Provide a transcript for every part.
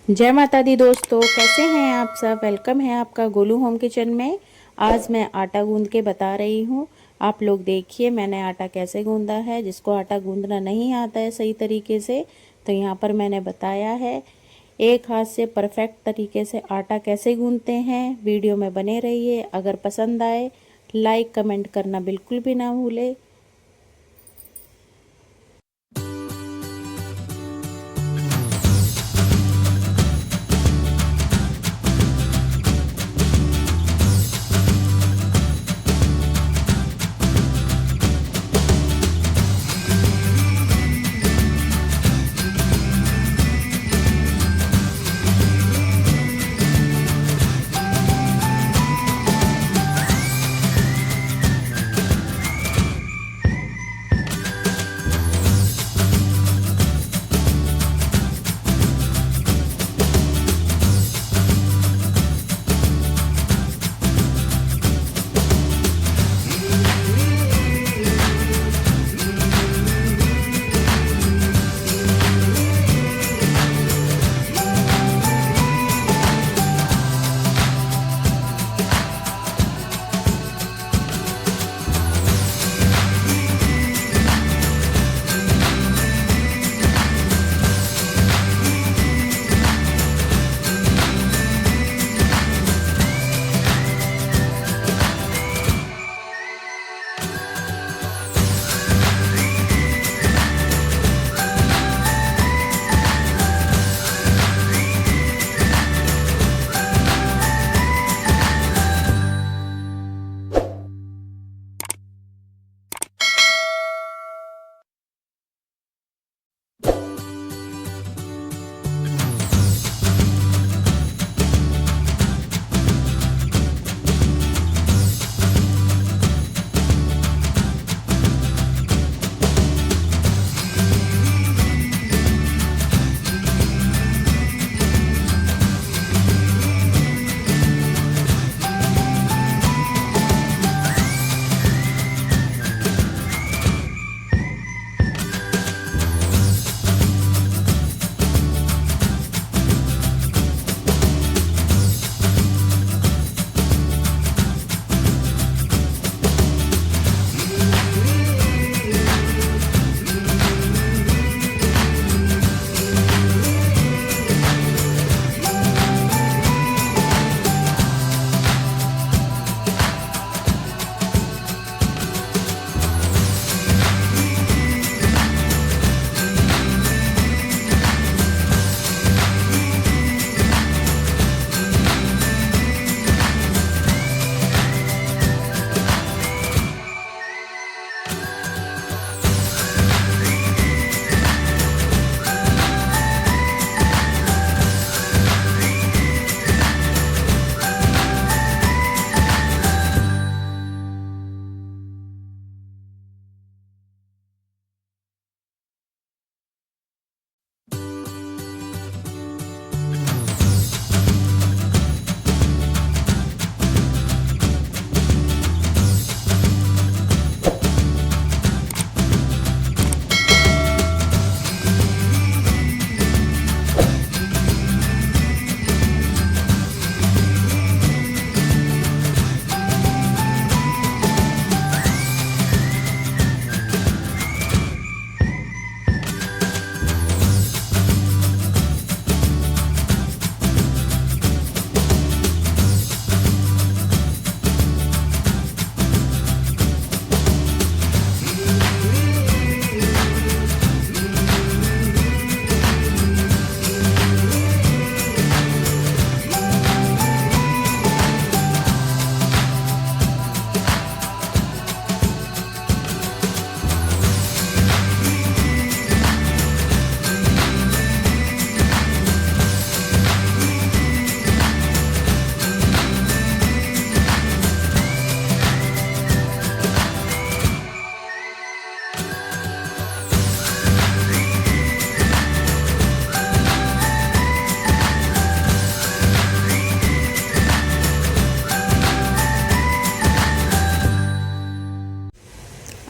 जय माता दी दोस्तों, कैसे हैं आप सब। वेलकम है आपका गोलू होम किचन में। आज मैं आटा गूंद के बता रही हूँ। आप लोग देखिए मैंने आटा कैसे गूंदा है। जिसको आटा गूंदना नहीं आता है सही तरीके से तो यहाँ पर मैंने बताया है एक हाथ से परफेक्ट तरीके से आटा कैसे गूंदते हैं। वीडियो में बने रहिए। अगर पसंद आए लाइक कमेंट करना बिल्कुल भी ना भूले।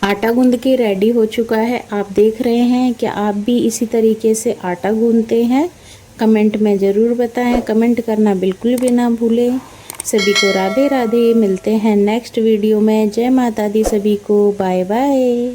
आटा गूंद के रेडी हो चुका है। आप देख रहे हैं कि आप भी इसी तरीके से आटा गूंदते हैं कमेंट में ज़रूर बताएं। कमेंट करना बिल्कुल भी ना भूलें। सभी को राधे राधे। मिलते हैं नेक्स्ट वीडियो में। जय माता दी सभी को। Bye bye.